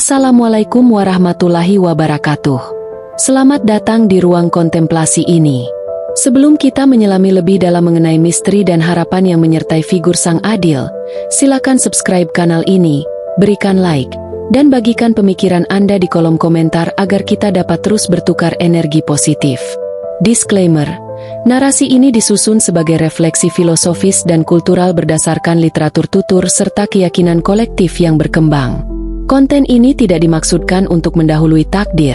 Assalamualaikum warahmatullahi wabarakatuh. Selamat datang di ruang kontemplasi ini. Sebelum kita menyelami lebih dalam mengenai misteri dan harapan yang menyertai figur Sang Adil, silakan subscribe kanal ini, berikan like, dan bagikan pemikiran Anda di kolom komentar agar kita dapat terus bertukar energi positif. Disclaimer, narasi ini disusun sebagai refleksi filosofis dan kultural berdasarkan literatur tutur serta keyakinan kolektif yang berkembang. Konten ini tidak dimaksudkan untuk mendahului takdir,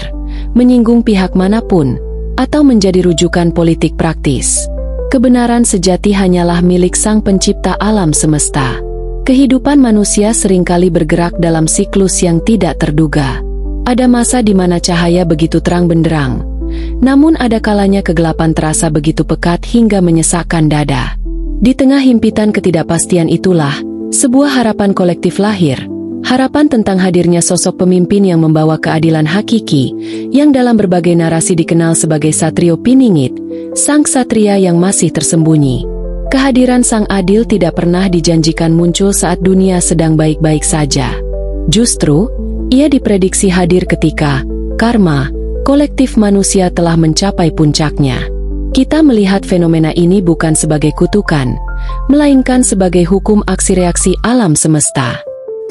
menyinggung pihak manapun, atau menjadi rujukan politik praktis. Kebenaran sejati hanyalah milik Sang Pencipta alam semesta. Kehidupan manusia seringkali bergerak dalam siklus yang tidak terduga. Ada masa di mana cahaya begitu terang benderang, namun ada kalanya kegelapan terasa begitu pekat hingga menyesakkan dada. Di tengah himpitan ketidakpastian itulah, sebuah harapan kolektif lahir. Harapan tentang hadirnya sosok pemimpin yang membawa keadilan hakiki, yang dalam berbagai narasi dikenal sebagai Satrio Piningit, sang satria yang masih tersembunyi. Kehadiran Sang Adil tidak pernah dijanjikan muncul saat dunia sedang baik-baik saja. Justru, ia diprediksi hadir ketika karma kolektif manusia telah mencapai puncaknya. Kita melihat fenomena ini bukan sebagai kutukan, melainkan sebagai hukum aksi reaksi alam semesta.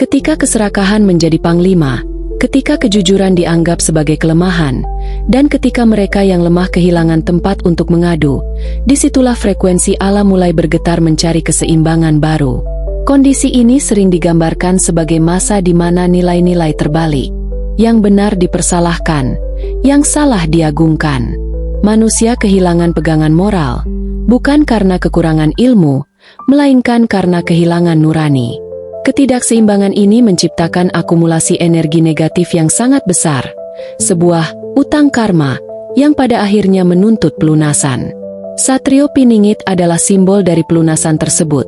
Ketika keserakahan menjadi panglima, ketika kejujuran dianggap sebagai kelemahan, dan ketika mereka yang lemah kehilangan tempat untuk mengadu, disitulah frekuensi alam mulai bergetar mencari keseimbangan baru. Kondisi ini sering digambarkan sebagai masa di mana nilai-nilai terbalik. Yang benar dipersalahkan, yang salah diagungkan. Manusia kehilangan pegangan moral, bukan karena kekurangan ilmu, melainkan karena kehilangan nurani. Ketidakseimbangan ini menciptakan akumulasi energi negatif yang sangat besar, sebuah utang karma yang pada akhirnya menuntut pelunasan. Satrio Piningit adalah simbol dari pelunasan tersebut,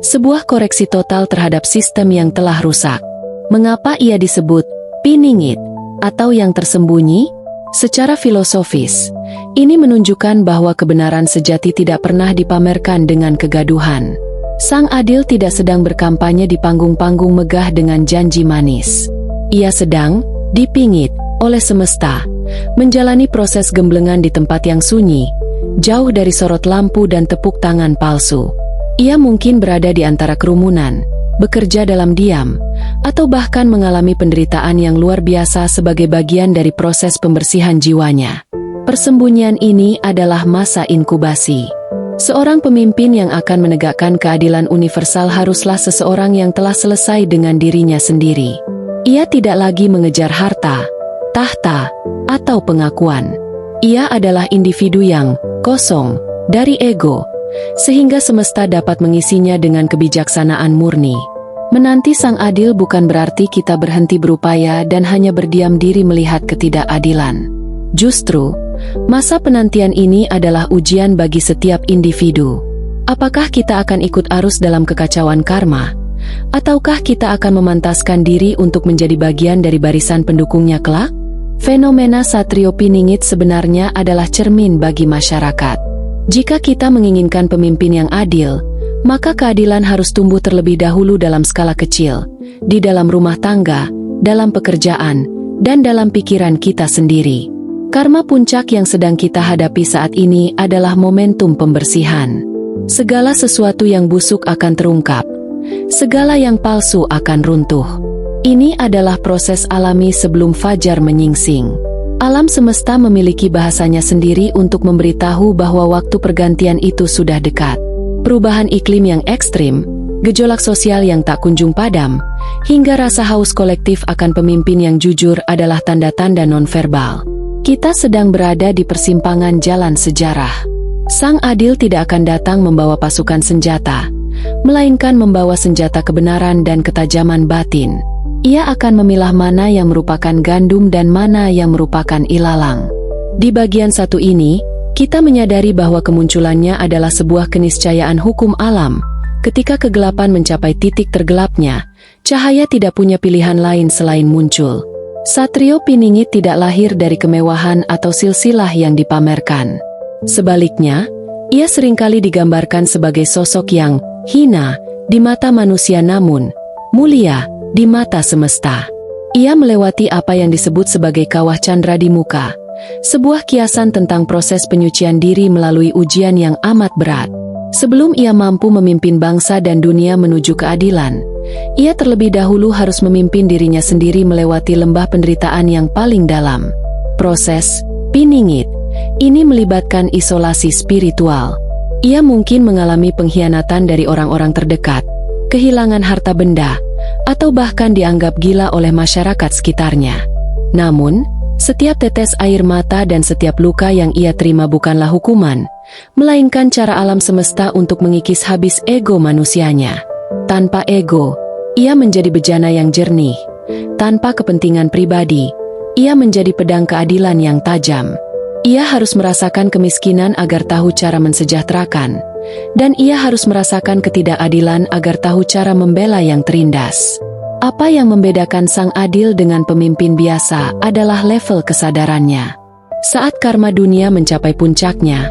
sebuah koreksi total terhadap sistem yang telah rusak. Mengapa ia disebut Piningit atau yang tersembunyi? Secara filosofis, ini menunjukkan bahwa kebenaran sejati tidak pernah dipamerkan dengan kegaduhan. Sang Adil tidak sedang berkampanye di panggung-panggung megah dengan janji manis. Ia sedang dipingit oleh semesta, menjalani proses gemblengan di tempat yang sunyi, jauh dari sorot lampu dan tepuk tangan palsu. Ia mungkin berada di antara kerumunan, bekerja dalam diam, atau bahkan mengalami penderitaan yang luar biasa sebagai bagian dari proses pembersihan jiwanya. Persembunyian ini adalah masa inkubasi. Seorang pemimpin yang akan menegakkan keadilan universal haruslah seseorang yang telah selesai dengan dirinya sendiri. Ia tidak lagi mengejar harta, tahta, atau pengakuan. Ia adalah individu yang kosong dari ego, sehingga semesta dapat mengisinya dengan kebijaksanaan murni. Menanti Sang Adil bukan berarti kita berhenti berupaya dan hanya berdiam diri melihat ketidakadilan. Justru, masa penantian ini adalah ujian bagi setiap individu. Apakah kita akan ikut arus dalam kekacauan karma? Ataukah kita akan memantaskan diri untuk menjadi bagian dari barisan pendukungnya kelak? Fenomena Satrio Piningit sebenarnya adalah cermin bagi masyarakat. Jika kita menginginkan pemimpin yang adil, maka keadilan harus tumbuh terlebih dahulu dalam skala kecil, di dalam rumah tangga, dalam pekerjaan, dan dalam pikiran kita sendiri. Karma puncak yang sedang kita hadapi saat ini adalah momentum pembersihan. Segala sesuatu yang busuk akan terungkap. Segala yang palsu akan runtuh. Ini adalah proses alami sebelum fajar menyingsing. Alam semesta memiliki bahasanya sendiri untuk memberitahu bahwa waktu pergantian itu sudah dekat. Perubahan iklim yang ekstrim, gejolak sosial yang tak kunjung padam, hingga rasa haus kolektif akan pemimpin yang jujur adalah tanda-tanda nonverbal. Kita sedang berada di persimpangan jalan sejarah. Sang Adil tidak akan datang membawa pasukan senjata, melainkan membawa senjata kebenaran dan ketajaman batin. Ia akan memilah mana yang merupakan gandum dan mana yang merupakan ilalang. Di bagian satu ini, kita menyadari bahwa kemunculannya adalah sebuah keniscayaan hukum alam. Ketika kegelapan mencapai titik tergelapnya, cahaya tidak punya pilihan lain selain muncul. Satrio Piningit tidak lahir dari kemewahan atau silsilah yang dipamerkan. Sebaliknya, ia seringkali digambarkan sebagai sosok yang hina di mata manusia namun mulia di mata semesta. Ia melewati apa yang disebut sebagai kawah candra di muka, sebuah kiasan tentang proses penyucian diri melalui ujian yang amat berat. Sebelum ia mampu memimpin bangsa dan dunia menuju keadilan, ia terlebih dahulu harus memimpin dirinya sendiri melewati lembah penderitaan yang paling dalam. Proses piningit ini melibatkan isolasi spiritual. Ia mungkin mengalami pengkhianatan dari orang-orang terdekat, kehilangan harta benda, atau bahkan dianggap gila oleh masyarakat sekitarnya. Namun, setiap tetes air mata dan setiap luka yang ia terima bukanlah hukuman, melainkan cara alam semesta untuk mengikis habis ego manusianya. Tanpa ego, ia menjadi bejana yang jernih. Tanpa kepentingan pribadi, ia menjadi pedang keadilan yang tajam. Ia harus merasakan kemiskinan agar tahu cara mensejahterakan, dan ia harus merasakan ketidakadilan agar tahu cara membela yang terindas. Apa yang membedakan sang adil dengan pemimpin biasa adalah level kesadarannya. Saat karma dunia mencapai puncaknya,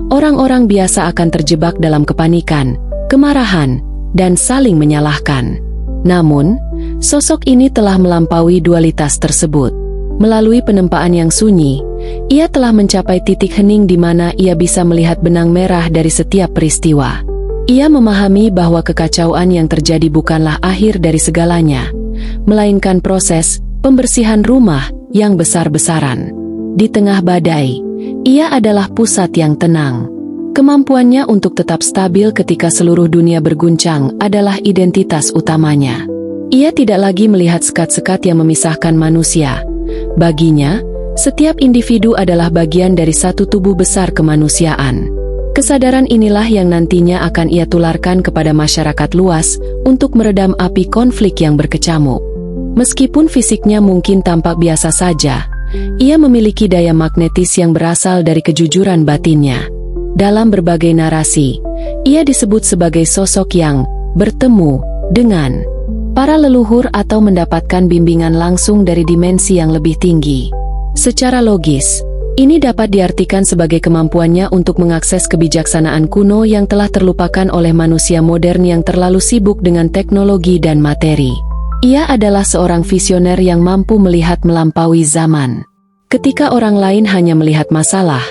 orang-orang biasa akan terjebak dalam kepanikan, kemarahan, dan saling menyalahkan. Namun, sosok ini telah melampaui dualitas tersebut. Melalui penempaan yang sunyi, ia telah mencapai titik hening di mana ia bisa melihat benang merah dari setiap peristiwa. Ia memahami bahwa kekacauan yang terjadi bukanlah akhir dari segalanya, melainkan proses pembersihan rumah yang besar-besaran. Di tengah badai, ia adalah pusat yang tenang. Kemampuannya untuk tetap stabil ketika seluruh dunia berguncang adalah identitas utamanya. Ia tidak lagi melihat sekat-sekat yang memisahkan manusia. Baginya, setiap individu adalah bagian dari satu tubuh besar kemanusiaan. Kesadaran inilah yang nantinya akan ia tularkan kepada masyarakat luas untuk meredam api konflik yang berkecamuk. Meskipun fisiknya mungkin tampak biasa saja, ia memiliki daya magnetis yang berasal dari kejujuran batinnya. Dalam berbagai narasi, ia disebut sebagai sosok yang bertemu dengan para leluhur atau mendapatkan bimbingan langsung dari dimensi yang lebih tinggi. Secara logis, ini dapat diartikan sebagai kemampuannya untuk mengakses kebijaksanaan kuno yang telah terlupakan oleh manusia modern yang terlalu sibuk dengan teknologi dan materi. Ia adalah seorang visioner yang mampu melihat melampaui zaman. Ketika orang lain hanya melihat masalah,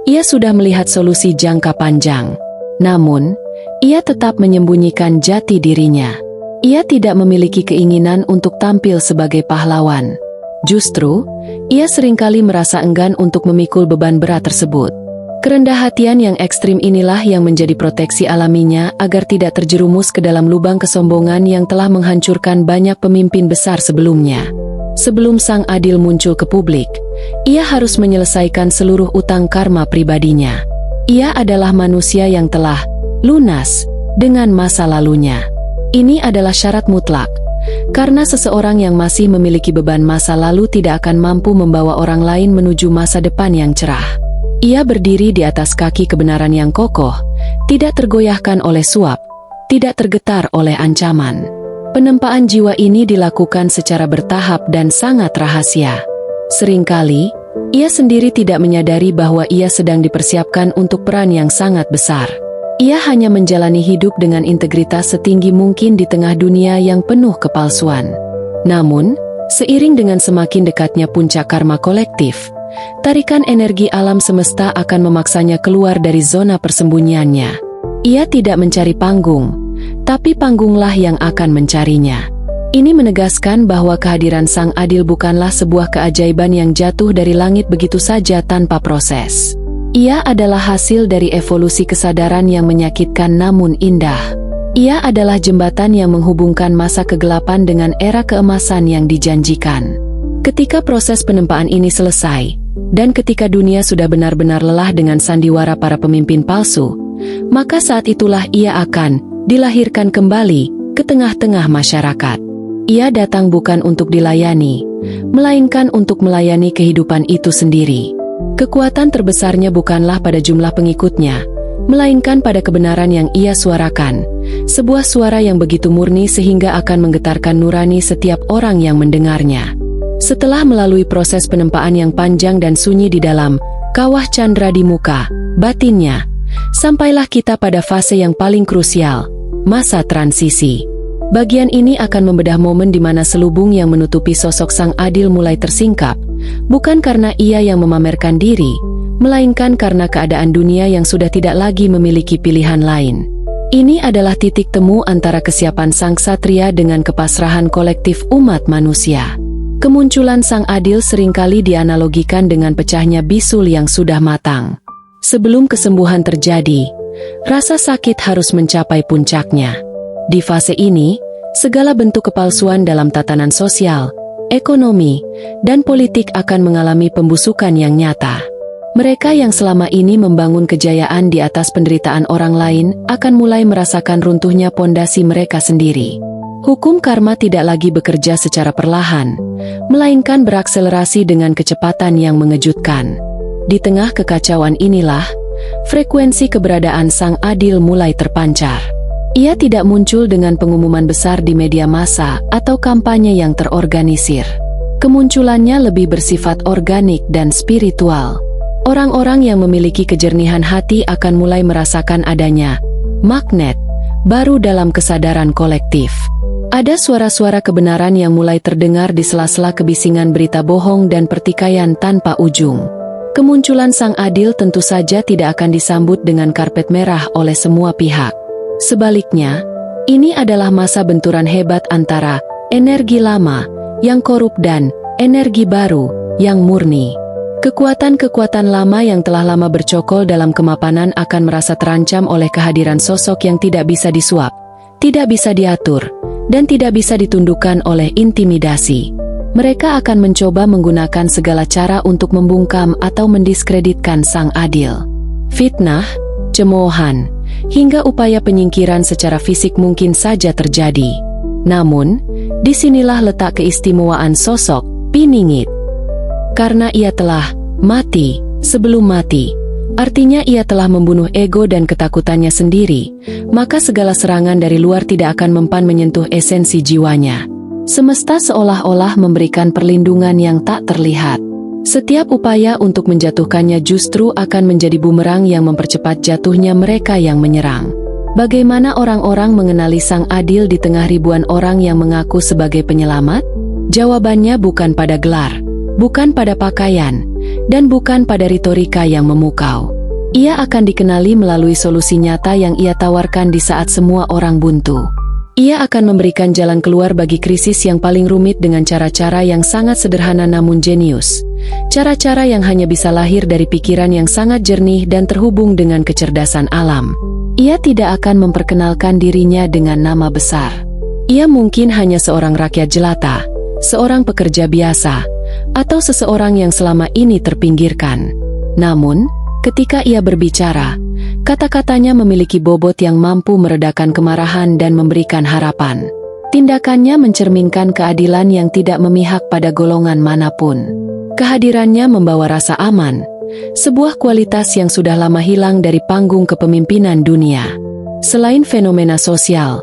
ia sudah melihat solusi jangka panjang. Namun, ia tetap menyembunyikan jati dirinya. Ia tidak memiliki keinginan untuk tampil sebagai pahlawan. Justru, ia seringkali merasa enggan untuk memikul beban berat tersebut. Kerendah hatian yang ekstrim inilah yang menjadi proteksi alaminya agar tidak terjerumus ke dalam lubang kesombongan yang telah menghancurkan banyak pemimpin besar sebelumnya. Sebelum sang adil muncul ke publik, ia harus menyelesaikan seluruh utang karma pribadinya. Ia adalah manusia yang telah lunas dengan masa lalunya. Ini adalah syarat mutlak, karena seseorang yang masih memiliki beban masa lalu tidak akan mampu membawa orang lain menuju masa depan yang cerah. Ia berdiri di atas kaki kebenaran yang kokoh, tidak tergoyahkan oleh suap, tidak tergetar oleh ancaman. Penempaan jiwa ini dilakukan secara bertahap dan sangat rahasia. Seringkali, ia sendiri tidak menyadari bahwa ia sedang dipersiapkan untuk peran yang sangat besar. Ia hanya menjalani hidup dengan integritas setinggi mungkin di tengah dunia yang penuh kepalsuan. Namun, seiring dengan semakin dekatnya puncak karma kolektif, tarikan energi alam semesta akan memaksanya keluar dari zona persembunyiannya. Ia tidak mencari panggung, tapi panggunglah yang akan mencarinya. Ini menegaskan bahwa kehadiran Sang Adil bukanlah sebuah keajaiban yang jatuh dari langit begitu saja tanpa proses. Ia adalah hasil dari evolusi kesadaran yang menyakitkan namun indah. Ia adalah jembatan yang menghubungkan masa kegelapan dengan era keemasan yang dijanjikan. Ketika proses penempaan ini selesai, dan ketika dunia sudah benar-benar lelah dengan sandiwara para pemimpin palsu, maka saat itulah ia akan dilahirkan kembali ke tengah-tengah masyarakat. Ia datang bukan untuk dilayani, melainkan untuk melayani kehidupan itu sendiri. Kekuatan terbesarnya bukanlah pada jumlah pengikutnya, melainkan pada kebenaran yang ia suarakan, sebuah suara yang begitu murni sehingga akan menggetarkan nurani setiap orang yang mendengarnya. Setelah melalui proses penempaan yang panjang dan sunyi di dalam kawah candra di muka, batinnya, sampailah kita pada fase yang paling krusial, masa transisi. Bagian ini akan membedah momen di mana selubung yang menutupi sosok Sang Adil mulai tersingkap, bukan karena ia yang memamerkan diri, melainkan karena keadaan dunia yang sudah tidak lagi memiliki pilihan lain. Ini adalah titik temu antara kesiapan sang ksatria dengan kepasrahan kolektif umat manusia. Kemunculan Sang Adil seringkali dianalogikan dengan pecahnya bisul yang sudah matang. Sebelum kesembuhan terjadi, rasa sakit harus mencapai puncaknya. Di fase ini, segala bentuk kepalsuan dalam tatanan sosial, ekonomi, dan politik akan mengalami pembusukan yang nyata. Mereka yang selama ini membangun kejayaan di atas penderitaan orang lain akan mulai merasakan runtuhnya pondasi mereka sendiri. Hukum karma tidak lagi bekerja secara perlahan, melainkan berakselerasi dengan kecepatan yang mengejutkan. Di tengah kekacauan inilah, frekuensi keberadaan Sang Adil mulai terpancar. Ia tidak muncul dengan pengumuman besar di media massa atau kampanye yang terorganisir. Kemunculannya lebih bersifat organik dan spiritual. Orang-orang yang memiliki kejernihan hati akan mulai merasakan adanya magnet baru dalam kesadaran kolektif. Ada suara-suara kebenaran yang mulai terdengar di sela-sela kebisingan berita bohong dan pertikaian tanpa ujung. Kemunculan Sang Adil tentu saja tidak akan disambut dengan karpet merah oleh semua pihak. Sebaliknya, ini adalah masa benturan hebat antara energi lama yang korup dan energi baru yang murni. Kekuatan-kekuatan lama yang telah lama bercokol dalam kemapanan akan merasa terancam oleh kehadiran sosok yang tidak bisa disuap, tidak bisa diatur, dan tidak bisa ditundukkan oleh intimidasi. Mereka akan mencoba menggunakan segala cara untuk membungkam atau mendiskreditkan Sang Adil. Fitnah, cemoohan, hingga upaya penyingkiran secara fisik mungkin saja terjadi. Namun, disinilah letak keistimewaan sosok Piningit. Karena ia telah mati sebelum mati, artinya ia telah membunuh ego dan ketakutannya sendiri, maka segala serangan dari luar tidak akan mempan menyentuh esensi jiwanya. Semesta seolah-olah memberikan perlindungan yang tak terlihat. Setiap upaya untuk menjatuhkannya justru akan menjadi bumerang yang mempercepat jatuhnya mereka yang menyerang. Bagaimana orang-orang mengenali Sang Adil di tengah ribuan orang yang mengaku sebagai penyelamat? Jawabannya bukan pada gelar, bukan pada pakaian, dan bukan pada retorika yang memukau. Ia akan dikenali melalui solusi nyata yang ia tawarkan di saat semua orang buntu. Ia akan memberikan jalan keluar bagi krisis yang paling rumit dengan cara-cara yang sangat sederhana namun jenius. Cara-cara yang hanya bisa lahir dari pikiran yang sangat jernih dan terhubung dengan kecerdasan alam. Ia tidak akan memperkenalkan dirinya dengan nama besar. Ia mungkin hanya seorang rakyat jelata, seorang pekerja biasa, atau seseorang yang selama ini terpinggirkan. Namun, ketika ia berbicara, kata-katanya memiliki bobot yang mampu meredakan kemarahan dan memberikan harapan. Tindakannya mencerminkan keadilan yang tidak memihak pada golongan manapun. Kehadirannya membawa rasa aman, sebuah kualitas yang sudah lama hilang dari panggung kepemimpinan dunia. Selain fenomena sosial,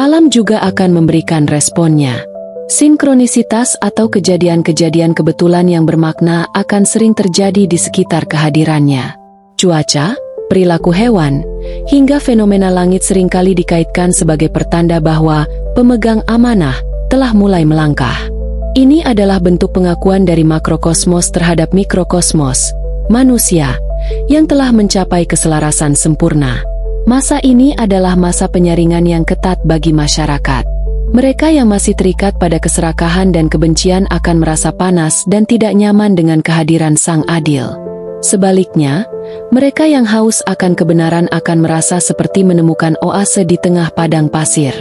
alam juga akan memberikan responnya. Sinkronisitas atau kejadian-kejadian kebetulan yang bermakna akan sering terjadi di sekitar kehadirannya. Cuaca, perilaku hewan, hingga fenomena langit seringkali dikaitkan sebagai pertanda bahwa pemegang amanah telah mulai melangkah. Ini adalah bentuk pengakuan dari makrokosmos terhadap mikrokosmos, manusia, yang telah mencapai keselarasan sempurna. Masa ini adalah masa penyaringan yang ketat bagi masyarakat. Mereka yang masih terikat pada keserakahan dan kebencian akan merasa panas dan tidak nyaman dengan kehadiran Sang Adil. Sebaliknya, mereka yang haus akan kebenaran akan merasa seperti menemukan oase di tengah padang pasir.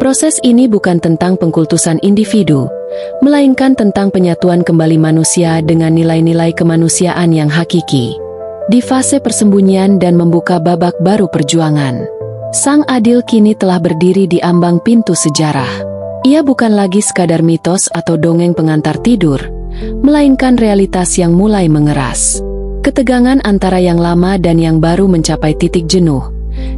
Proses ini bukan tentang pengkultusan individu, melainkan tentang penyatuan kembali manusia dengan nilai-nilai kemanusiaan yang hakiki. Di fase persembunyian dan membuka babak baru perjuangan, Sang Adil kini telah berdiri di ambang pintu sejarah. Ia bukan lagi sekadar mitos atau dongeng pengantar tidur, melainkan realitas yang mulai mengeras. Ketegangan antara yang lama dan yang baru mencapai titik jenuh,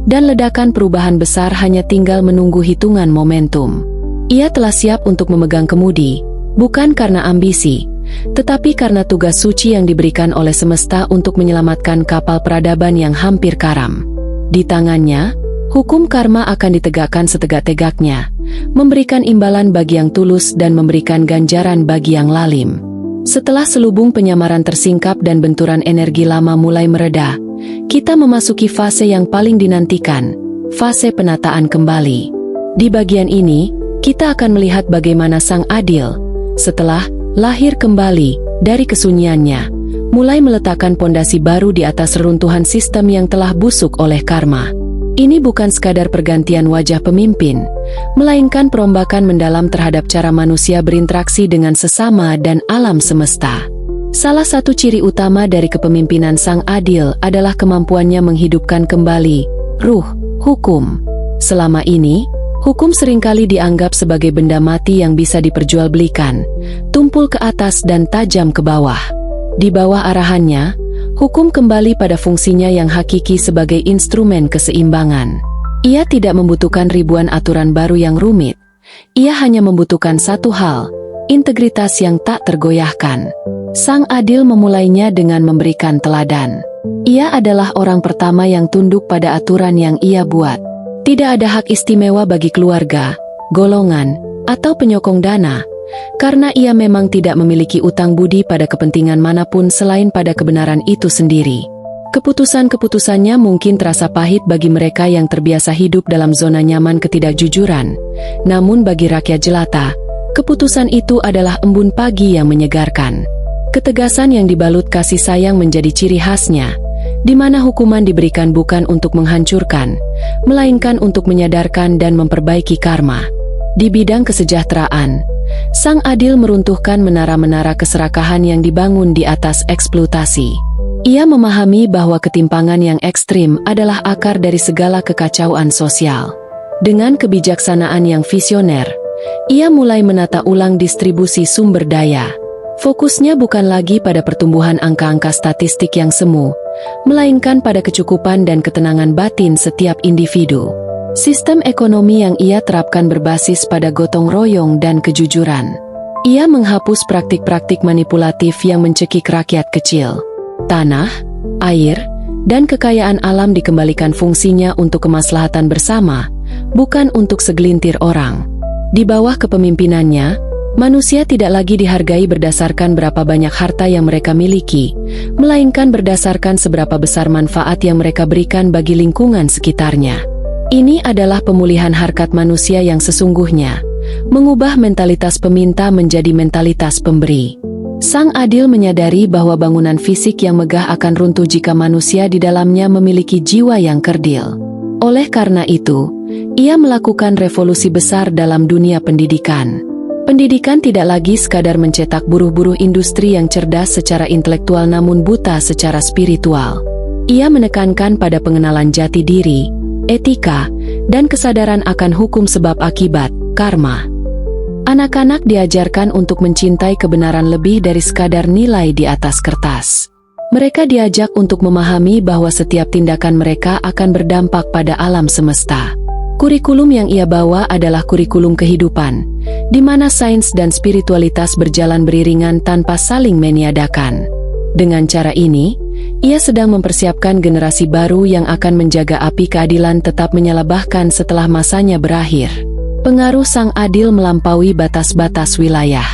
dan ledakan perubahan besar hanya tinggal menunggu hitungan momentum. Ia telah siap untuk memegang kemudi, bukan karena ambisi, tetapi karena tugas suci yang diberikan oleh semesta untuk menyelamatkan kapal peradaban yang hampir karam. Di tangannya, Hukum karma akan ditegakkan setegak-tegaknya, memberikan imbalan bagi yang tulus dan memberikan ganjaran bagi yang lalim. Setelah selubung penyamaran tersingkap dan benturan energi lama mulai mereda, kita memasuki fase yang paling dinantikan, fase penataan kembali. Di bagian ini, kita akan melihat bagaimana Sang Adil, setelah lahir kembali dari kesunyiannya, mulai meletakkan pondasi baru di atas reruntuhan sistem yang telah busuk oleh karma. Ini bukan sekadar pergantian wajah pemimpin, melainkan perombakan mendalam terhadap cara manusia berinteraksi dengan sesama dan alam semesta. Salah satu ciri utama dari kepemimpinan Sang Adil adalah kemampuannya menghidupkan kembali ruh, hukum. Selama ini, hukum seringkali dianggap sebagai benda mati yang bisa diperjualbelikan, tumpul ke atas dan tajam ke bawah. Di bawah arahannya, hukum kembali pada fungsinya yang hakiki sebagai instrumen keseimbangan. Ia tidak membutuhkan ribuan aturan baru yang rumit. Ia hanya membutuhkan satu hal, integritas yang tak tergoyahkan. Sang Adil memulainya dengan memberikan teladan. Ia adalah orang pertama yang tunduk pada aturan yang ia buat. Tidak ada hak istimewa bagi keluarga, golongan, atau penyokong dana, karena ia memang tidak memiliki utang budi pada kepentingan manapun selain pada kebenaran itu sendiri. Keputusan-keputusannya mungkin terasa pahit bagi mereka yang terbiasa hidup dalam zona nyaman ketidakjujuran, namun bagi rakyat jelata, keputusan itu adalah embun pagi yang menyegarkan. Ketegasan yang dibalut kasih sayang menjadi ciri khasnya, di mana hukuman diberikan bukan untuk menghancurkan, melainkan untuk menyadarkan dan memperbaiki karma. Di bidang kesejahteraan, Sang Adil meruntuhkan menara-menara keserakahan yang dibangun di atas eksploitasi. Ia memahami bahwa ketimpangan yang ekstrim adalah akar dari segala kekacauan sosial. Dengan kebijaksanaan yang visioner, ia mulai menata ulang distribusi sumber daya. Fokusnya bukan lagi pada pertumbuhan angka-angka statistik yang semu, melainkan pada kecukupan dan ketenangan batin setiap individu. Sistem ekonomi yang ia terapkan berbasis pada gotong royong dan kejujuran. Ia menghapus praktik-praktik manipulatif yang mencekik rakyat kecil. Tanah, air, dan kekayaan alam dikembalikan fungsinya untuk kemaslahatan bersama, bukan untuk segelintir orang. Di bawah kepemimpinannya, manusia tidak lagi dihargai berdasarkan berapa banyak harta yang mereka miliki, melainkan berdasarkan seberapa besar manfaat yang mereka berikan bagi lingkungan sekitarnya. Ini adalah pemulihan harkat manusia yang sesungguhnya, mengubah mentalitas peminta menjadi mentalitas pemberi. Sang Adil menyadari bahwa bangunan fisik yang megah akan runtuh jika manusia di dalamnya memiliki jiwa yang kerdil. Oleh karena itu, ia melakukan revolusi besar dalam dunia pendidikan. Pendidikan tidak lagi sekadar mencetak buruh-buruh industri yang cerdas secara intelektual namun buta secara spiritual. Ia menekankan pada pengenalan jati diri, etika, dan kesadaran akan hukum sebab akibat, karma. Anak-anak diajarkan untuk mencintai kebenaran lebih dari sekadar nilai di atas kertas. Mereka diajak untuk memahami bahwa setiap tindakan mereka akan berdampak pada alam semesta. Kurikulum yang ia bawa adalah kurikulum kehidupan, di mana sains dan spiritualitas berjalan beriringan tanpa saling meniadakan. Dengan cara ini, ia sedang mempersiapkan generasi baru yang akan menjaga api keadilan tetap menyala-bahkan setelah masanya berakhir. Pengaruh Sang Adil melampaui batas-batas wilayah.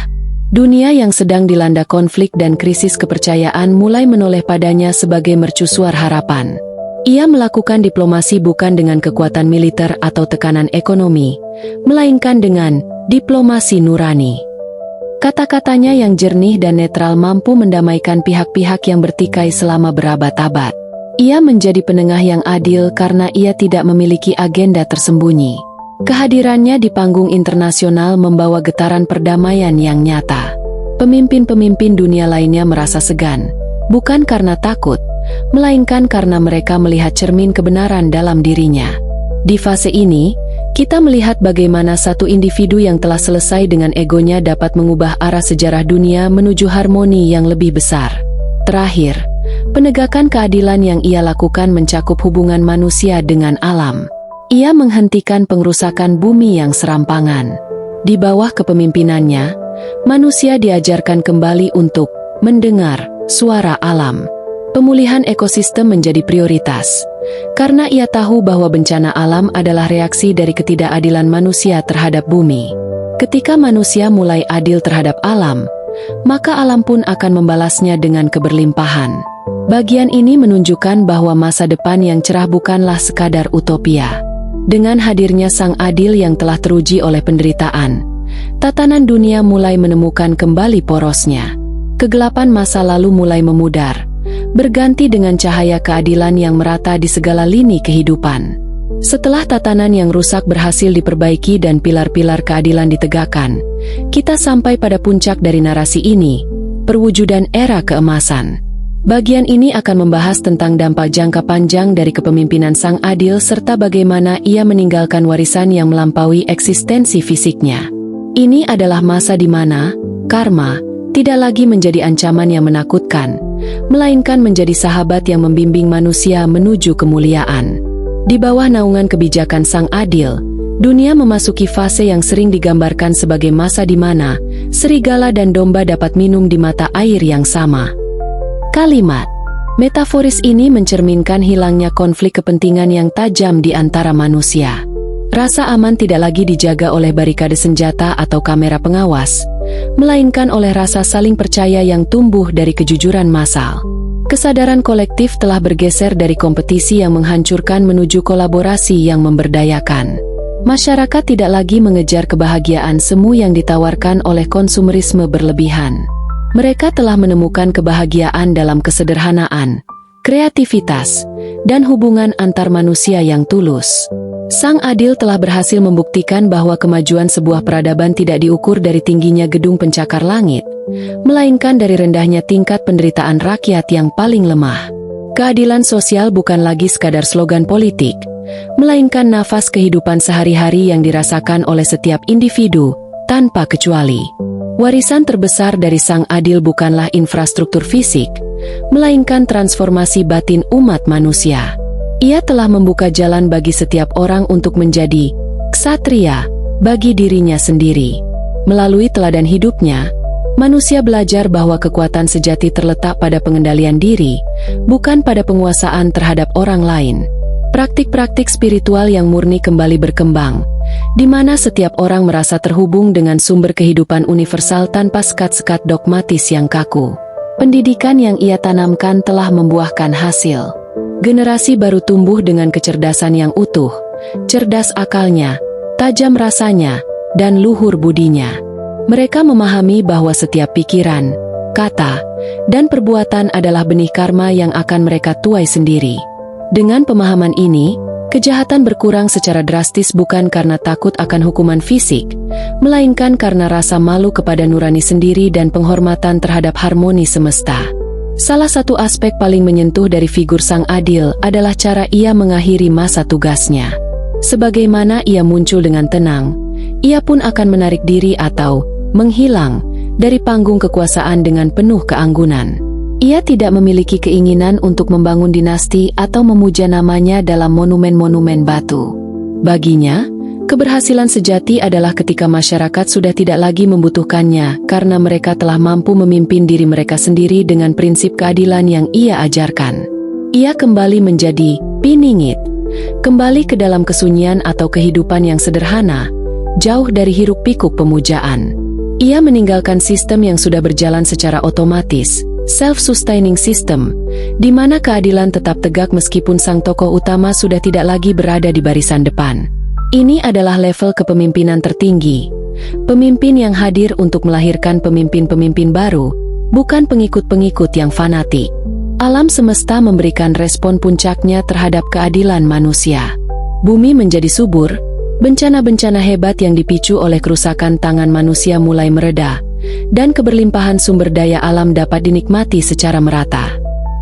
Dunia yang sedang dilanda konflik dan krisis kepercayaan mulai menoleh padanya sebagai mercusuar harapan. Ia melakukan diplomasi bukan dengan kekuatan militer atau tekanan ekonomi, melainkan dengan diplomasi nurani. Kata-katanya yang jernih dan netral mampu mendamaikan pihak-pihak yang bertikai selama berabad-abad. Ia menjadi penengah yang adil karena ia tidak memiliki agenda tersembunyi. Kehadirannya di panggung internasional membawa getaran perdamaian yang nyata. Pemimpin-pemimpin dunia lainnya merasa segan, bukan karena takut, melainkan karena mereka melihat cermin kebenaran dalam dirinya. Di fase ini, kita melihat bagaimana satu individu yang telah selesai dengan egonya dapat mengubah arah sejarah dunia menuju harmoni yang lebih besar. Terakhir, penegakan keadilan yang ia lakukan mencakup hubungan manusia dengan alam. Ia menghentikan pengrusakan bumi yang serampangan. Di bawah kepemimpinannya, manusia diajarkan kembali untuk mendengar suara alam. Pemulihan ekosistem menjadi prioritas, karena ia tahu bahwa bencana alam adalah reaksi dari ketidakadilan manusia terhadap bumi. Ketika manusia mulai adil terhadap alam, maka alam pun akan membalasnya dengan keberlimpahan. Bagian ini menunjukkan bahwa masa depan yang cerah bukanlah sekadar utopia. Dengan hadirnya Sang Adil yang telah teruji oleh penderitaan, tatanan dunia mulai menemukan kembali porosnya. Kegelapan masa lalu mulai memudar, berganti dengan cahaya keadilan yang merata di segala lini kehidupan. Setelah tatanan yang rusak berhasil diperbaiki dan pilar-pilar keadilan ditegakkan, kita sampai pada puncak dari narasi ini, perwujudan era keemasan. Bagian ini akan membahas tentang dampak jangka panjang dari kepemimpinan Sang Adil serta bagaimana ia meninggalkan warisan yang melampaui eksistensi fisiknya. Ini adalah masa di mana karma tidak lagi menjadi ancaman yang menakutkan, melainkan menjadi sahabat yang membimbing manusia menuju kemuliaan. Di bawah naungan kebijakan Sang Adil, dunia memasuki fase yang sering digambarkan sebagai masa di mana serigala dan domba dapat minum di mata air yang sama. Kalimat metaforis ini mencerminkan hilangnya konflik kepentingan yang tajam di antara manusia. Rasa aman tidak lagi dijaga oleh barikade senjata atau kamera pengawas, melainkan oleh rasa saling percaya yang tumbuh dari kejujuran massal. Kesadaran kolektif telah bergeser dari kompetisi yang menghancurkan menuju kolaborasi yang memberdayakan. Masyarakat tidak lagi mengejar kebahagiaan semu yang ditawarkan oleh konsumerisme berlebihan. Mereka telah menemukan kebahagiaan dalam kesederhanaan, kreativitas, dan hubungan antar manusia yang tulus. Sang Adil telah berhasil membuktikan bahwa kemajuan sebuah peradaban tidak diukur dari tingginya gedung pencakar langit, melainkan dari rendahnya tingkat penderitaan rakyat yang paling lemah. Keadilan sosial bukan lagi sekadar slogan politik, melainkan nafas kehidupan sehari-hari yang dirasakan oleh setiap individu, tanpa kecuali. Warisan terbesar dari Sang Adil bukanlah infrastruktur fisik, melainkan transformasi batin umat manusia. Ia telah membuka jalan bagi setiap orang untuk menjadi ksatria bagi dirinya sendiri. Melalui teladan hidupnya, manusia belajar bahwa kekuatan sejati terletak pada pengendalian diri, bukan pada penguasaan terhadap orang lain. Praktik-praktik spiritual yang murni kembali berkembang, di mana setiap orang merasa terhubung dengan sumber kehidupan universal tanpa sekat-sekat dogmatis yang kaku. Pendidikan yang ia tanamkan telah membuahkan hasil. Generasi baru tumbuh dengan kecerdasan yang utuh, cerdas akalnya, tajam rasanya, dan luhur budinya. Mereka memahami bahwa setiap pikiran, kata, dan perbuatan adalah benih karma yang akan mereka tuai sendiri. Dengan pemahaman ini, kejahatan berkurang secara drastis bukan karena takut akan hukuman fisik, melainkan karena rasa malu kepada nurani sendiri dan penghormatan terhadap harmoni semesta. Salah satu aspek paling menyentuh dari figur Sang Adil adalah cara ia mengakhiri masa tugasnya. Sebagaimana ia muncul dengan tenang, ia pun akan menarik diri atau menghilang dari panggung kekuasaan dengan penuh keanggunan. Ia tidak memiliki keinginan untuk membangun dinasti atau memuja namanya dalam monumen-monumen batu. Baginya, keberhasilan sejati adalah ketika masyarakat sudah tidak lagi membutuhkannya karena mereka telah mampu memimpin diri mereka sendiri dengan prinsip keadilan yang ia ajarkan. Ia kembali menjadi piningit, kembali ke dalam kesunyian atau kehidupan yang sederhana, jauh dari hiruk-pikuk pemujaan. Ia meninggalkan sistem yang sudah berjalan secara otomatis, self-sustaining system, di mana keadilan tetap tegak meskipun sang tokoh utama sudah tidak lagi berada di barisan depan. Ini adalah level kepemimpinan tertinggi, pemimpin yang hadir untuk melahirkan pemimpin-pemimpin baru, bukan pengikut-pengikut yang fanatik. Alam semesta memberikan respon puncaknya terhadap keadilan manusia. Bumi menjadi subur, bencana-bencana hebat yang dipicu oleh kerusakan tangan manusia mulai mereda, dan keberlimpahan sumber daya alam dapat dinikmati secara merata.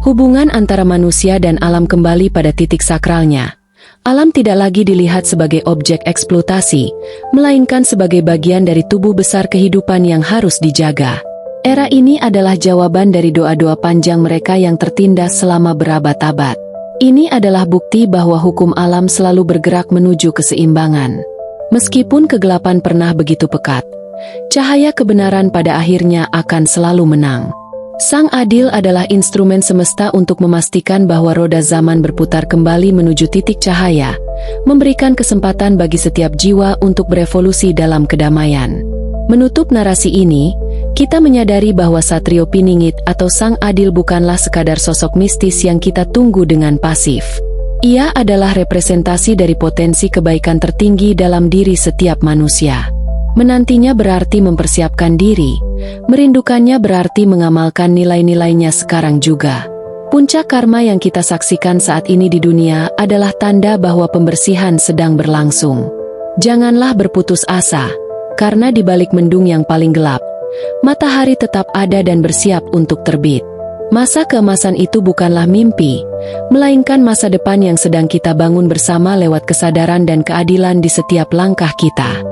Hubungan antara manusia dan alam kembali pada titik sakralnya. Alam tidak lagi dilihat sebagai objek eksploitasi, melainkan sebagai bagian dari tubuh besar kehidupan yang harus dijaga. Era ini adalah jawaban dari doa-doa panjang mereka yang tertindas selama berabad-abad. Ini adalah bukti bahwa hukum alam selalu bergerak menuju keseimbangan. Meskipun kegelapan pernah begitu pekat, cahaya kebenaran pada akhirnya akan selalu menang. Sang Adil adalah instrumen semesta untuk memastikan bahwa roda zaman berputar kembali menuju titik cahaya, memberikan kesempatan bagi setiap jiwa untuk berevolusi dalam kedamaian. Menutup narasi ini, kita menyadari bahwa Satrio Piningit atau Sang Adil bukanlah sekadar sosok mistis yang kita tunggu dengan pasif. Ia adalah representasi dari potensi kebaikan tertinggi dalam diri setiap manusia. Menantinya berarti mempersiapkan diri, merindukannya berarti mengamalkan nilai-nilainya sekarang juga. Puncak karma yang kita saksikan saat ini di dunia adalah tanda bahwa pembersihan sedang berlangsung. Janganlah berputus asa, karena di balik mendung yang paling gelap, matahari tetap ada dan bersiap untuk terbit. Masa keemasan itu bukanlah mimpi, melainkan masa depan yang sedang kita bangun bersama lewat kesadaran dan keadilan di setiap langkah kita.